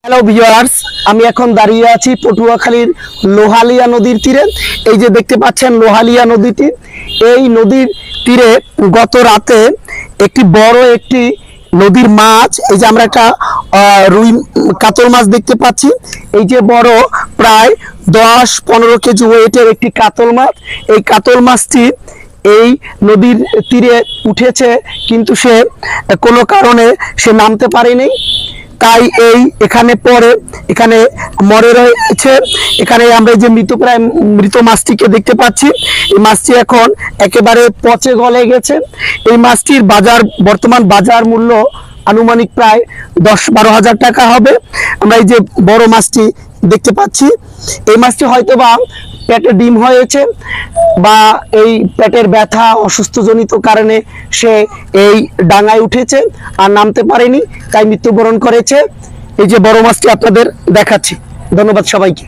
Hello viewers, আমি এখন দাঁড়িয়ে আছি পটুয়াখালীর লোহালিয়া নদীর তীরে। এই যে দেখতে পাচ্ছেন লোহালিয়া নদীটি, এই নদীর তীরে গত রাতে একটি নদীর মাছ, এই যে আমরা একটা রুই কাতল মাছ দেখতে পাচ্ছি। এই যে বড় প্রায় 10-15 কেজি ওয়েটের একটি কাতল মাছ। এই কাতল মাছটি এই নদীর তীরে উঠেছে, কিন্তু সে কোনো কারণে সে নামতে পারেনি, তাই এখানে মরে রয়েছে। এখানে আমরা যে মৃত মাছটিকে দেখতে পাচ্ছি, এই মাছটি এখন একেবারে পচে গলে গেছে। এই মাছটির বর্তমান বাজার মূল্য আনুমানিক প্রায় 10-12 হাজার টাকা হবে। আমরা এই যে বড় মাছটি দেখতে পাচ্ছি, এই মাছটি হয়তোবা পেটে ডিম হয়েছে বা এই পেটের ব্যথা অসুস্থজনিত কারণে সে এই ডাঙায় উঠেছে আর নামতে পারেনি, তাই মৃত্যুবরণ করেছে। এই যে বড় মাছটি আপনাদের দেখাচ্ছি। ধন্যবাদ সবাইকে।